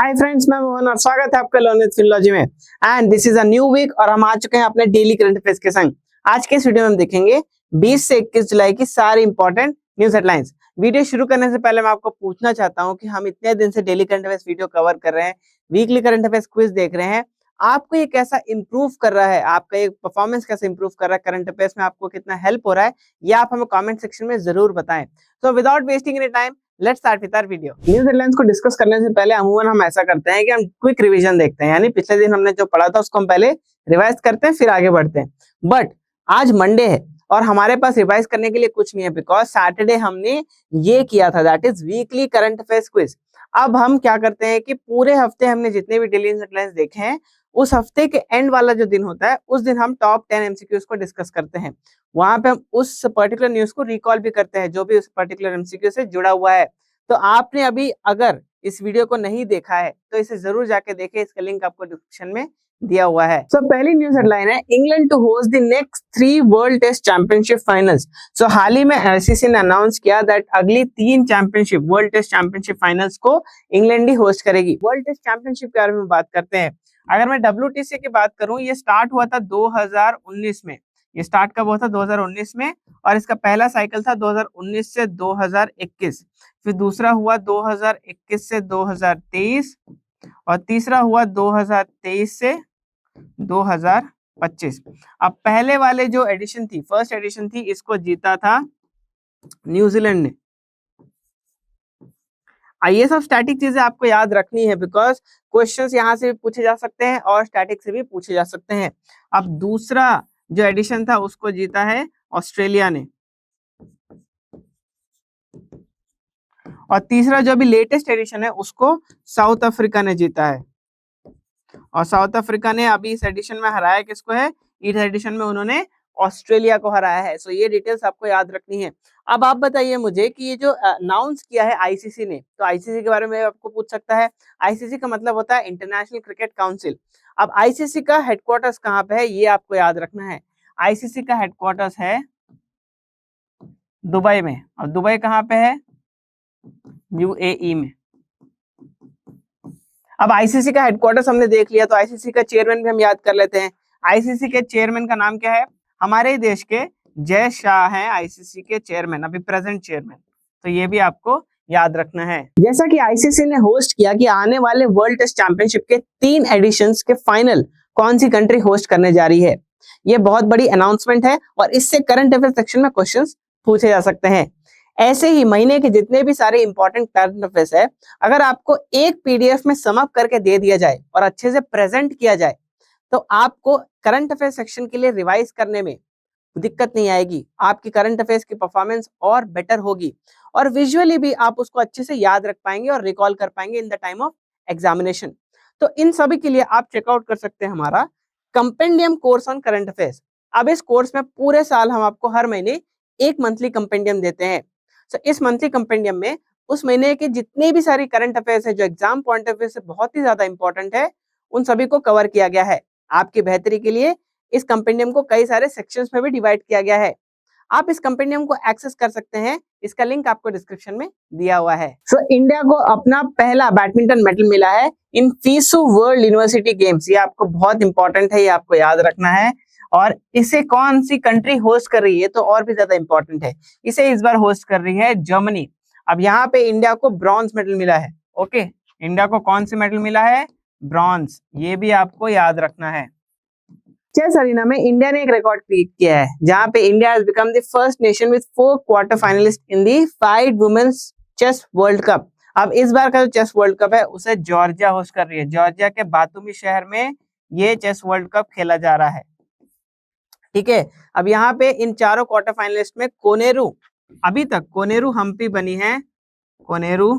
Hi friends, मैं मोहन और स्वागत है आपका लर्निंग फिनोलॉजी में। And this is a new week और हम आ चुके हैं अपने डेली करंट अफेयर्स के संग। आज के इस वीडियो में हम देखेंगे 20 से 21 जुलाई की सारी इंपॉर्टेंट न्यूज हेडलाइंस। वीडियो शुरू करने से पहले मैं आपको पूछना चाहता हूं कि हम इतने दिन से daily current affairs video cover कर रहे हैं, वीकली करंट अफेयर्स क्विज देख रहे हैं, आपको ये कैसा इंप्रूव कर रहा है, आपका ये परफॉर्मेंस कैसे इंप्रूव कर रहा है, करंट अफेयर्स में आपको कितना हेल्प हो रहा है, ये आप हमें कमेंट सेक्शन में जरूर बताएं। तो without wasting any time, let's start with our video. News headlines को डिस्कस करने से पहले अमूमन हम ऐसा करते हैं कि हम क्विक रिवीजन देखते हैं, यानी पिछले दिन हमने जो पढ़ा था उसको हम पहले रिवाइज करते हैं, फिर आगे बढ़ते हैं। बट आज मंडे है और हमारे पास रिवाइज करने के लिए कुछ नहीं है, बिकॉज सैटरडे हमने ये किया था, that is weekly current affairs quiz. अब हम क्या करते हैं कि पूरे हफ्ते हमने जितने भी डेली हेडलाइंस देखे हैं, उस हफ्ते के एंड वाला जो दिन होता है उस दिन हम टॉप 10 एमसीक्यूज को डिस्कस करते हैं। वहां पे हम उस पर्टिकुलर न्यूज को रिकॉल भी करते हैं जो भी उस पर्टिकुलर एमसीक्यू से जुड़ा हुआ है। तो आपने अभी अगर इस वीडियो को नहीं देखा है तो इसे जरूर जाके देखें, इसका लिंक आपको डिस्क्रिप्शन में दिया हुआ है। सो पहली न्यूज हेडलाइन है, England to host the next 3 world test championship finals. So हाल ही में आईसीसी ने अनाउंस किया दैट अगली 3 championship, world test championship finals को इंग्लैंड ही होस्ट करेगी। वर्ल्ड टेस्ट चैंपियनशिप के बारे में बात करते हैं। अगर मैं WTC की बात करूं, ये स्टार्ट हुआ था 2019 में। ये स्टार्ट कब हुआ था? 2019 में। और इसका पहला साइकिल था 2019 से 2021, फिर दूसरा हुआ 2021 से 2023 और तीसरा हुआ 2023 से 2025। अब पहले वाले जो एडिशन थी, फर्स्ट एडिशन थी, इसको जीता था न्यूजीलैंड ने। ये सब स्टैटिक चीजें आपको याद रखनी है, बिकॉज क्वेश्चंस यहाँ से भी पूछे जा सकते हैं और स्टैटिक से भी पूछे जा सकते हैं। अब दूसरा जो एडिशन था उसको जीता है ऑस्ट्रेलिया ने, और तीसरा जो अभी लेटेस्ट एडिशन है उसको साउथ अफ्रीका ने जीता है। और साउथ अफ्रीका ने अभी इस एडिशन में हराया किसको है? इस एडिशन में उन्होंने ऑस्ट्रेलिया को हराया है। सो ये डिटेल्स आपको याद रखनी है। अब आप बताइए मुझे कि ये जो अनाउंस किया है आईसीसी ने, तो आईसीसी के बारे में आपको पूछ सकता है। आईसीसी का मतलब होता है इंटरनेशनल क्रिकेट काउंसिल। अब आईसीसी का हेडक्वार्टर्स कहाँ पे है, ये आपको याद रखना है। आईसीसी का हेडक्वार्टर्स है दुबई में। और दुबई कहाँ पे है? यूएई में। अब आईसीसी का हेडक्वार्टर्स हमने देख लिया, तो आईसीसी का चेयरमैन भी हम याद कर लेते हैं। आईसीसी के चेयरमैन का नाम क्या है? हमारे देश के जय शाह हैं आईसीसी के चेयरमैन, अभी प्रेजेंट चेयरमैन। तो ये भी आपको याद रखना है। जैसा कि आईसीसी ने होस्ट किया कि आने वाले वर्ल्ड टेस्ट चैंपियनशिप के 3 एडिशंस के फाइनल कौन सी कंट्री होस्ट करने जा रही है, ये बहुत बड़ी अनाउंसमेंट है और इससे करंट अफेयर सेक्शन में क्वेश्चंस पूछे जा सकते हैं। ऐसे ही महीने के जितने भी सारे इंपॉर्टेंट करंट अफेयर्स है, अगर आपको एक पीडीएफ में सम अप करके दे दिया जाए और अच्छे से प्रेजेंट किया जाए, तो आपको करंट अफेयर सेक्शन के लिए रिवाइज करने में दिक्कत नहीं आएगी। आपकी करंट अफेयर्स की परफॉर्मेंस और बेटर होगी और विजुअली भी आप उसको अच्छे से याद रख पाएंगे और रिकॉल कर पाएंगे in the time of examination. तो इन सभी के लिए आप चेकआउट कर सकते हैं हमारा compendium course on current affairs. अब इस कोर्स में पूरे साल हम आपको हर महीने एक मंथली कंपेंडियम देते हैं। तो इस मंथली कंपेंडियम में उस महीने के जितने भी सारी करंट अफेयर्स है जो एग्जाम पॉइंट ऑफ व्यू से बहुत ही ज्यादा इंपॉर्टेंट है, उन सभी को कवर किया गया है। आपकी बेहतरी के लिए इस कंपेंडियम को कई सारे सेक्शंस में भी डिवाइड किया गया है। आप इस कंपेंडियम को एक्सेस कर सकते हैं, इसका लिंक आपको डिस्क्रिप्शन में दिया हुआ है। सो इंडिया को अपना पहला बैडमिंटन मेडल मिला है इन फीसू वर्ल्ड यूनिवर्सिटी गेम्स। ये आपको बहुत इंपॉर्टेंट है, ये आपको याद रखना है। और इसे कौन सी कंट्री होस्ट कर रही है तो और भी ज्यादा इंपॉर्टेंट है, इसे इस बार होस्ट कर रही है जर्मनी। अब यहाँ पे इंडिया को ब्रॉन्ज मेडल मिला है। ओके, इंडिया को कौन सी मेडल मिला है? ब्रॉन्ज। ये भी आपको याद रखना है। चेस अरीना में इंडिया ने एक रिकॉर्ड क्रिएट किया है, जहां पे India has become the first nation with 4 quarter finalist in the 5 women's chess world cup. अब इस बार का जो चेस वर्ल्ड कप है उसे जॉर्जिया होस्ट कर रही है। जॉर्जिया के बातुमी शहर में ये चेस वर्ल्ड कप खेला जा रहा है। ठीक है, अब यहाँ पे इन चारों क्वार्टर फाइनलिस्ट में कोनेरू, अभी तक कोनेरू हम्पी बनी है, कोनेरू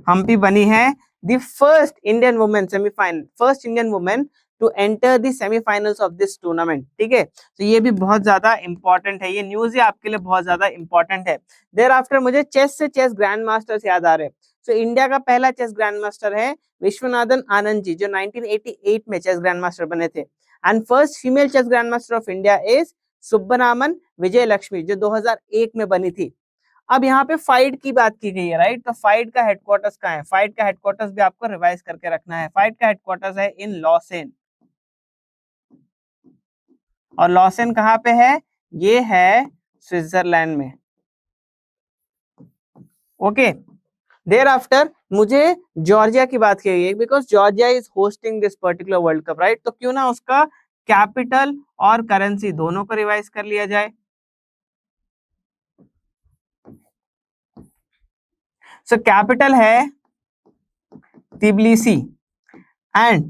हम्पी बनी है the first Indian women semifinal, first Indian women to enter the semifinals of this tournament. ठीक है, तो ये भी बहुत ज्यादा इंपॉर्टेंट है, ये न्यूज ही आपके लिए बहुत ज्यादा इंपॉर्टेंट है। देयर आफ्टर मुझे चेस से चेस ग्रैंड मास्टर्स याद आ रहे हैं। तो इंडिया का पहला चेस ग्रैंड मास्टर है विश्वनाथन आनंद जी, जो 1988 में चेस ग्रैंड मास्टर बने थे। And first female chess grand master of India is Subbaraman Vijay Lakshmi, जो 2001 में बनी थी। अब यहाँ पे फाइड की बात की गई है, राइट? तो फाइड का हेडक्वार्टर्स कहाँ है? फाइड का हेडक्वार्टर्स भी आपको रिवाइज करके रखना है। फाइड का हेडक्वार्टर्स है इन लॉसेन, और लॉसेन कहाँ पे है? ये है स्विट्जरलैंड में। ओके, देयर आफ्टर मुझे जॉर्जिया की बात की गई, because Georgia is hosting this particular world cup, right? तो क्यों ना उसका कैपिटल और करेंसी दोनों को रिवाइज कर लिया जाए। सो कैपिटल है तिब्लिसी एंड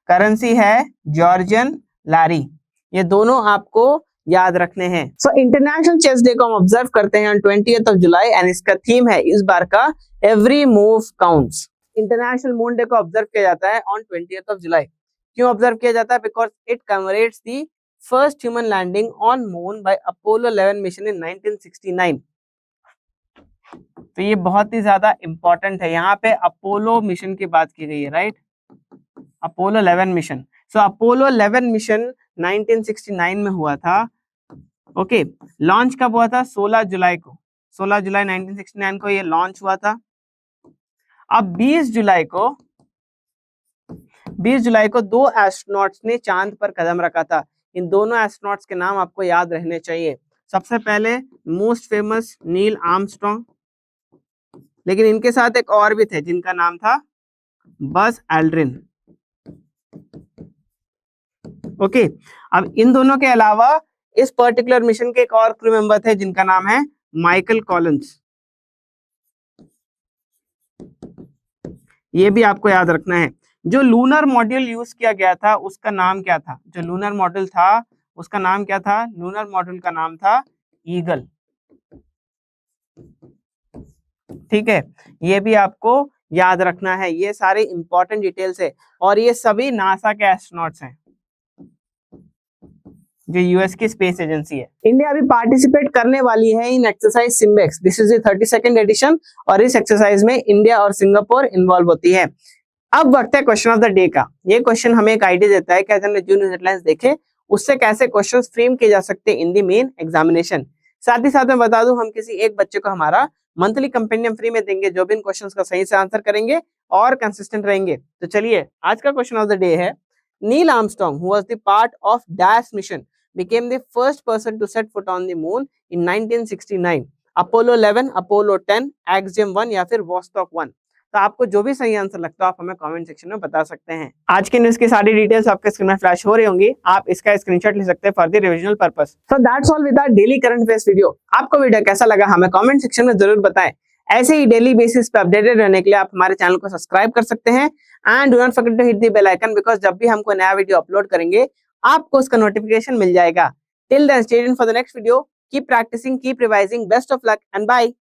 करेंसी है जॉर्जियन लारी। ये दोनों आपको याद रखने हैं। सो इंटरनेशनल चेस डे को हम ऑब्जर्व करते हैं on 20th of July and इसका थीम है इस बार का every move counts. International moon day को ऑब्जर्व किया जाता है ऑन 20th of July। क्यों ऑब्जर्व किया जाता है? Because it commemorates the first human landing on moon by Apollo 11 mission in 1969। तो ये बहुत ही ज्यादा इंपॉर्टेंट है। यहाँ पे अपोलो मिशन की बात की गई है, right? Apollo 11 mission. So Apollo 11 mission 1969 में हुआ था। ओके, लॉन्च कब हुआ था? 16 जुलाई को। 16 जुलाई 1969 को ये लॉन्च हुआ था। अब 20 जुलाई को दो एस्ट्रोनॉट्स ने चांद पर कदम रखा था। इन दोनों एस्ट्रोनॉट्स के नाम आपको याद रहने चाहिए। सबसे पहले मोस्ट फेमस नील आर्मस्ट्रॉन्ग, लेकिन इनके साथ एक और भी थे जिनका नाम था बज एल्ड्रिन। ओके, अब इन दोनों के अलावा इस पर्टिकुलर मिशन के एक और क्रू मेंबर थे जिनका नाम है माइकल कॉलिंस। ये भी आपको याद रखना है। जो लूनर मॉड्यूल यूज किया गया था उसका नाम क्या था? जो लूनर मॉड्यूल था उसका नाम क्या था? लूनर मॉड्यूल का नाम था ईगल। ठीक है, ये भी आपको याद रखना है। ये सारे इंपॉर्टेंट डिटेल्स है और ये सभी नासा के एस्ट्रोनॉट्स हैं जो यूएस की स्पेस एजेंसी है। इंडिया अभी पार्टिसिपेट करने वाली है in exercise SIMBEX. This is the 32nd edition और इस एक्सरसाइज में इंडिया और सिंगापुर इन्वॉल्व होती है। अब वक्त है क्वेश्चन ऑफ द डे का। ये क्वेश्चन हमें एक आइडिया देता है कि अगर हमने जो न्यूज हेडलाइंस देखे उससे कैसे क्वेश्चंस फ्रेम किए जा सकते हैं इन द मेन एग्जामिनेशन। साथ ही साथ मैं बता दूं, हम किसी एक बच्चे को हमारा मंथली कंपेंडियम फ्री में देंगे जो भी इन क्वेश्चंस का सही से आंसर करेंगे और कंसिस्टेंट रहेंगे। तो चलिए, आज का क्वेश्चन ऑफ द डे है, Neil Armstrong who was the part of dash mission became the first person to set foot on the moon in 1969. Apollo 11, Apollo 10, एक्सजेम 1 या फिर वॉस्टॉक 1। तो आपको जो भी सही आंसर लगता है आप हमें कमेंट सेक्शन में बता सकते हैं। आज की न्यूज की सारी डिटेल्स आपके स्क्रीन में फ्लैश हो रही होंगी, आप इसका स्क्रीनशॉट ले सकते हैं for the revisional purpose. So that's all with our daily current affairs video. आपको वीडियो कैसा लगा हमें कमेंट सेक्शन में जरूर बताएं। ऐसे ही डेली बेसिस पे अपडेटेड रहने के लिए आप हमारे चैनल को सब्सक्राइब कर सकते हैं and do not forget to hit the bell icon, because जब भी हम कोई नया वीडियो अपलोड करेंगे आपको उसका नोटिफिकेशन मिल जाएगा। Till then, stay tuned for the next video. Keep practicing, keep revising. Best of luck and bye.